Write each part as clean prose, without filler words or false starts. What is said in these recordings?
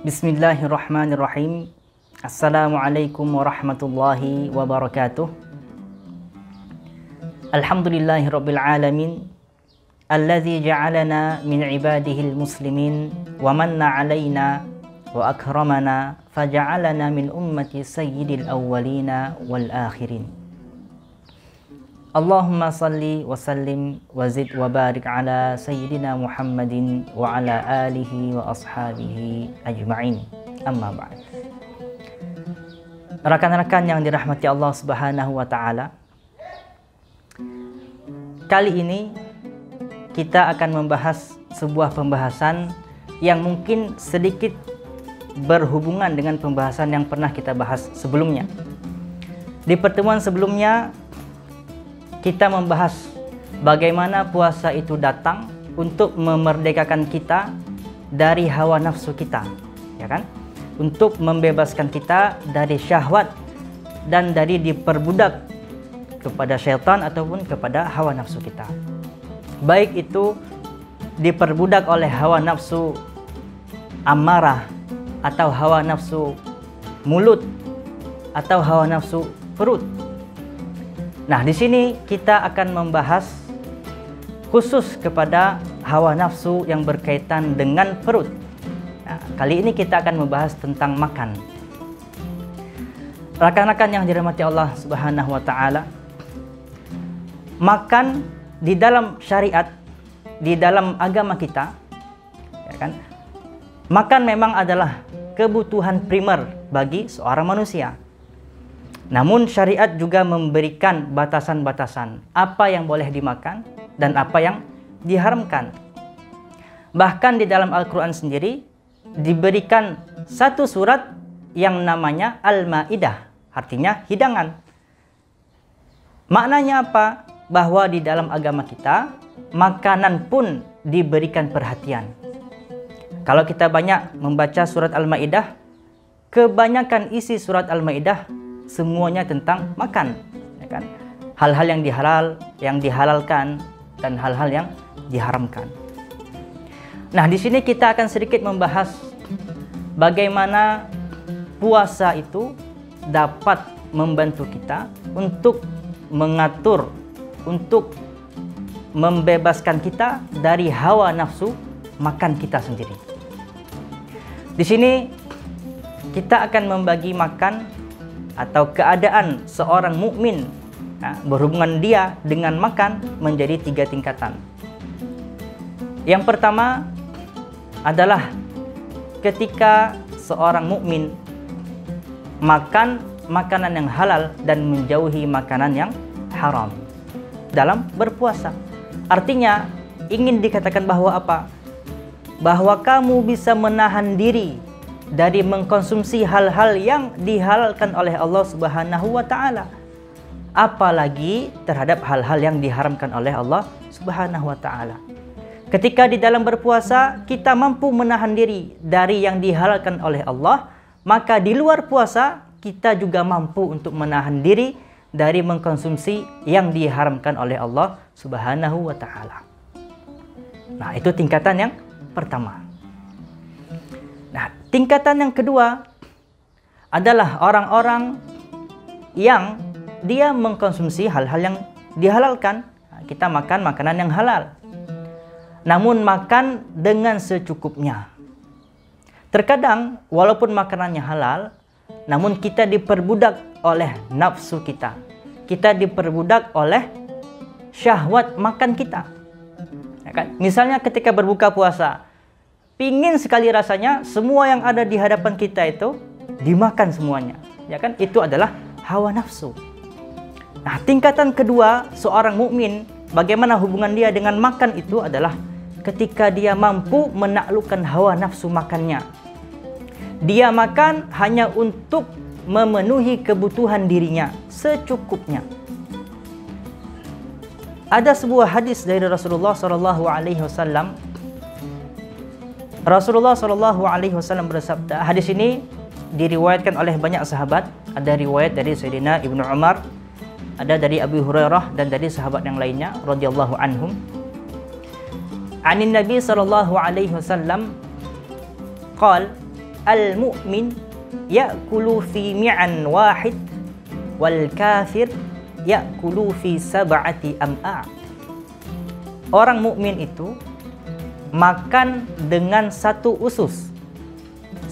Bismillahirrahmanirrahim. Assalamualaikum warahmatullahi wabarakatuh. Alhamdulillahirabbil alamin. Alladzi ja'alana min ibadihil muslimin wa manna 'alaina wa akramana faja'alana min ummati sayyidil awwalina wal akhirin. Allahumma salli wa sallim wa zid wa barik ala sayyidina Muhammadin wa ala alihi wa ashabihi ajma'in. Amma ba'd. Rekan-rekan yang dirahmati Allah Subhanahu wa taala, kali ini kita akan membahas sebuah pembahasan yang mungkin sedikit berhubungan dengan pembahasan yang pernah kita bahas sebelumnya. Di pertemuan sebelumnya kita membahas bagaimana puasa itu datang untuk memerdekakan kita dari hawa nafsu kita, ya kan? Untuk membebaskan kita dari syahwat dan dari diperbudak kepada syaitan ataupun kepada hawa nafsu kita. Baik itu diperbudak oleh hawa nafsu amarah atau hawa nafsu mulut atau hawa nafsu perut. Nah, di sini kita akan membahas khusus kepada hawa nafsu yang berkaitan dengan perut. Nah, kali ini kita akan membahas tentang makan. Rekan-rekan yang dirahmati Allah Subhanahu wa taala, makan di dalam syariat, di dalam agama kita, ya kan? Makan memang adalah kebutuhan primer bagi seorang manusia. Namun syariat juga memberikan batasan-batasan apa yang boleh dimakan dan apa yang diharamkan. Bahkan di dalam Al-Quran sendiri diberikan satu surat yang namanya Al-Maidah, artinya hidangan. Maknanya apa? Bahwa di dalam agama kita, makanan pun diberikan perhatian. Kalau kita banyak membaca surat Al-Maidah, kebanyakan isi surat Al-Maidah semuanya tentang makan, ya kan? Hal-hal yang dihalalkan dan hal-hal yang diharamkan. Nah, di sini kita akan sedikit membahas bagaimana puasa itu dapat membantu kita untuk mengatur, untuk membebaskan kita dari hawa nafsu makan kita sendiri. Di sini kita akan membagi makan atau keadaan seorang mukmin, berhubungan dia dengan makan menjadi 3 tingkatan. Yang pertama adalah ketika seorang mukmin makan makanan yang halal dan menjauhi makanan yang haram dalam berpuasa. Artinya ingin dikatakan bahwa apa? Bahwa kamu bisa menahan diri dari mengkonsumsi hal-hal yang dihalalkan oleh Allah Subhanahu wa taala, apalagi terhadap hal-hal yang diharamkan oleh Allah Subhanahu wa taala. Ketika di dalam berpuasa kita mampu menahan diri dari yang dihalalkan oleh Allah, maka di luar puasa kita juga mampu untuk menahan diri dari mengkonsumsi yang diharamkan oleh Allah Subhanahu wa taala. Nah, itu tingkatan yang pertama. Nah, tingkatan yang kedua adalah orang-orang yang dia mengkonsumsi hal-hal yang dihalalkan. Kita makan makanan yang halal, namun makan dengan secukupnya. Terkadang walaupun makanannya halal, namun kita diperbudak oleh nafsu kita. Kita diperbudak oleh syahwat makan kita. Ya kan? Misalnya ketika berbuka puasa, pingin sekali rasanya semua yang ada di hadapan kita itu dimakan semuanya, ya kan? Itu adalah hawa nafsu. Nah, tingkatan kedua seorang mukmin, bagaimana hubungan dia dengan makan itu adalah ketika dia mampu menaklukkan hawa nafsu makannya. Dia makan hanya untuk memenuhi kebutuhan dirinya secukupnya. Ada sebuah hadis dari Rasulullah SAW. Rasulullah SAW bersabda, hadis ini diriwayatkan oleh banyak sahabat. Ada riwayat dari Sayyidina Ibnu Umar, ada dari Abu Hurairah dan dari sahabat yang lainnya radhiyallahu anhum. Anin Nabi sallallahu alaihi wasallam qala al-mu'min ya'kulu fi mi'an wahid wal kafir ya'kulu fi sab'ati am'a. Orang mukmin itu makan dengan 1 usus,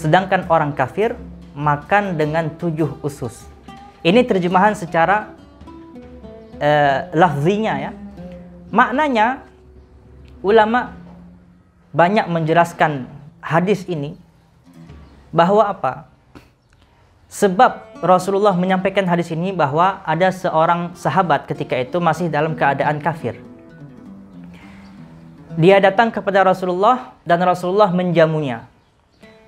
sedangkan orang kafir makan dengan 7 usus. Ini terjemahan secara lafzinya ya. Maknanya ulama banyak menjelaskan hadis ini bahwa apa? Sebab Rasulullah menyampaikan hadis ini bahwa ada seorang sahabat ketika itu masih dalam keadaan kafir. Dia datang kepada Rasulullah dan Rasulullah menjamunya.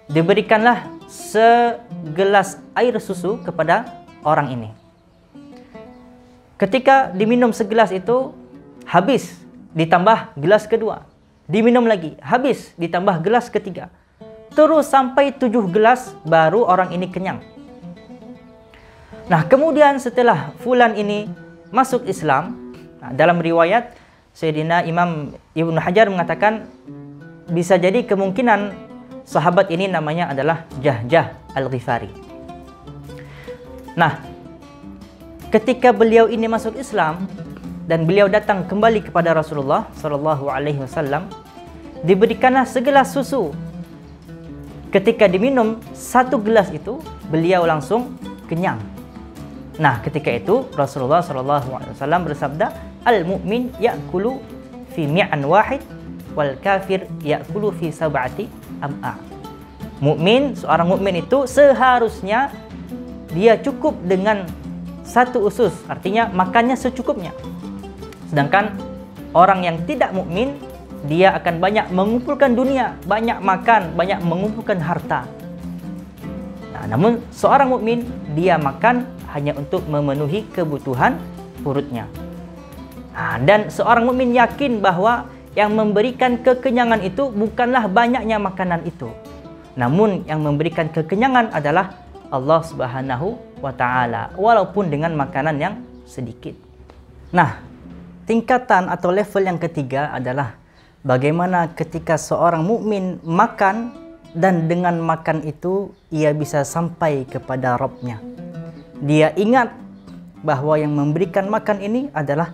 Diberikanlah segelas air susu kepada orang ini. Ketika diminum segelas itu habis, ditambah gelas kedua. Diminum lagi, habis, ditambah gelas ketiga. Terus sampai 7 gelas baru orang ini kenyang. Nah, kemudian setelah fulan ini masuk Islam, dalam riwayat Sayyidina Imam Ibnu Hajar mengatakan bisa jadi kemungkinan sahabat ini namanya adalah Jahjah Al-Ghifari. Nah, ketika beliau ini masuk Islam dan beliau datang kembali kepada Rasulullah sallallahu alaihi wasallam, diberikanlah segelas susu. Ketika diminum 1 gelas itu, beliau langsung kenyang. Nah, ketika itu Rasulullah sallallahu alaihi wasallam bersabda, "Al-mu'min ya'kulu fi mi'an wahid wal kafir ya'kulu fi sab'ati am'a." Mukmin, seorang mukmin itu seharusnya dia cukup dengan 1 usus, artinya makannya secukupnya. Sedangkan orang yang tidak mukmin, dia akan banyak mengumpulkan dunia, banyak makan, banyak mengumpulkan harta. Nah, namun seorang mukmin dia makan hanya untuk memenuhi kebutuhan perutnya. Nah, dan seorang mukmin yakin bahwa yang memberikan kekenyangan itu bukanlah banyaknya makanan itu, namun yang memberikan kekenyangan adalah Allah Subhanahu wa Ta'ala, walaupun dengan makanan yang sedikit. Nah, tingkatan atau level yang ketiga adalah bagaimana ketika seorang mukmin makan dan dengan makan itu ia bisa sampai kepada Rabb-Nya. Dia ingat bahwa yang memberikan makan ini adalah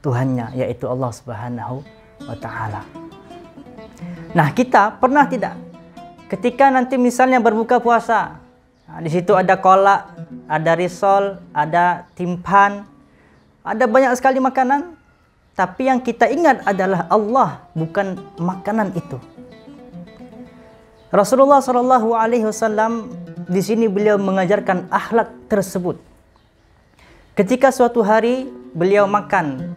Tuhannya, yaitu Allah Subhanahu wa Ta'ala. Nah, kita pernah tidak ketika nanti misalnya berbuka puasa, nah, di situ ada kolak, ada risol, ada timpan, ada banyak sekali makanan, tapi yang kita ingat adalah Allah, bukan makanan itu. Rasulullah sallallahu alaihi wasallam di sini beliau mengajarkan akhlak tersebut. Ketika suatu hari beliau makan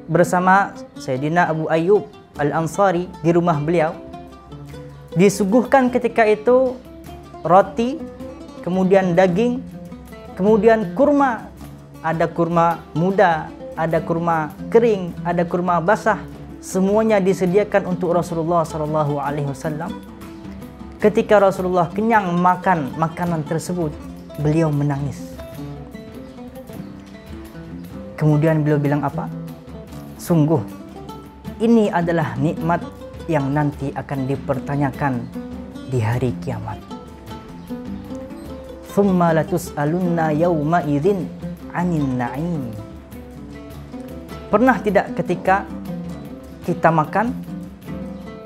bersama Sayyidina Abu Ayyub Al-Ansari di rumah beliau, disuguhkan ketika itu roti, kemudian daging, kemudian kurma. Ada kurma muda, ada kurma kering, ada kurma basah. Semuanya disediakan untuk Rasulullah sallallahu alaihi wasallam. Ketika Rasulullah kenyang makan makanan tersebut, beliau menangis. Kemudian beliau bilang apa? Sungguh, ini adalah nikmat yang nanti akan dipertanyakan di hari kiamat. Tsumma latus'alunna yawma idzin 'anil na'im. Pernah tidak ketika kita makan,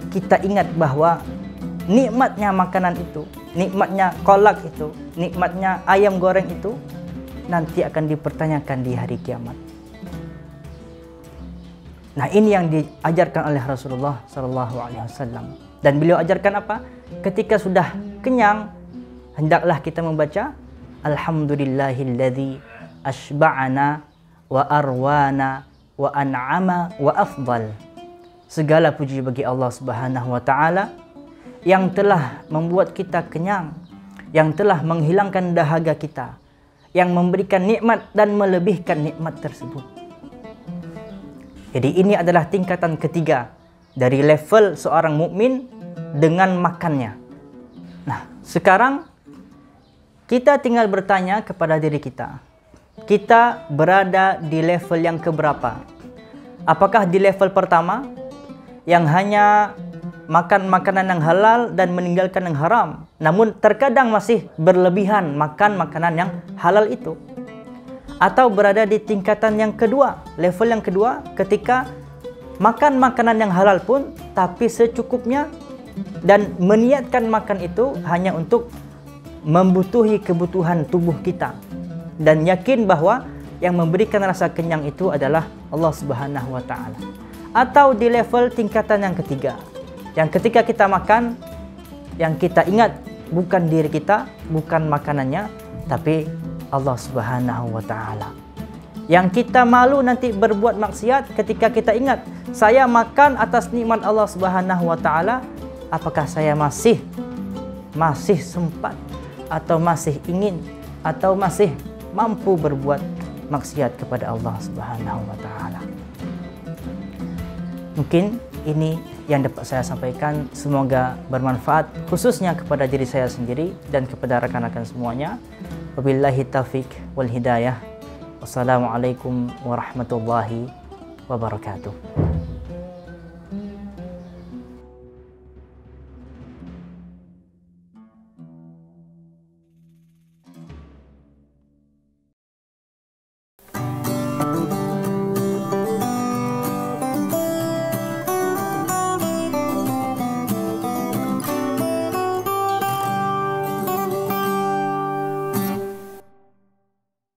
kita ingat bahwa nikmatnya makanan itu, nikmatnya kolak itu, nikmatnya ayam goreng itu nanti akan dipertanyakan di hari kiamat. Nah, ini yang diajarkan oleh Rasulullah sallallahu alaihi wasallam. Dan beliau ajarkan apa? Ketika sudah kenyang, hendaklah kita membaca Alhamdulillahilladzi ashba'ana wa arwana wa an'ama wa afdal. Segala puji bagi Allah Subhanahu wa Ta'ala yang telah membuat kita kenyang, yang telah menghilangkan dahaga kita, yang memberikan nikmat dan melebihkan nikmat tersebut. Jadi ini adalah tingkatan ketiga dari level seorang mukmin dengan makannya. Nah, sekarang kita tinggal bertanya kepada diri kita. Kita berada di level yang keberapa? Apakah di level pertama yang hanya makan makanan yang halal dan meninggalkan yang haram. Namun terkadang masih berlebihan makan makanan yang halal itu. Atau berada di tingkatan yang kedua, level yang kedua, ketika makan makanan yang halal pun tapi secukupnya, dan meniatkan makan itu hanya untuk membutuhi kebutuhan tubuh kita, dan yakin bahwa yang memberikan rasa kenyang itu adalah Allah Subhanahu wa taala. Atau di level tingkatan yang ketiga, yang ketika kita makan, yang kita ingat bukan diri kita, bukan makanannya, tapi Allah Subhanahu wa taala. Yang kita malu nanti berbuat maksiat ketika kita ingat, saya makan atas nikmat Allah Subhanahu wa taala, apakah saya masih sempat atau masih ingin atau masih mampu berbuat maksiat kepada Allah Subhanahu wa taala. Mungkin ini yang dapat saya sampaikan, semoga bermanfaat khususnya kepada diri saya sendiri dan kepada rekan-rekan semuanya. Wabillahi taufik wal hidayah. Wassalamualaikum warahmatullahi wabarakatuh.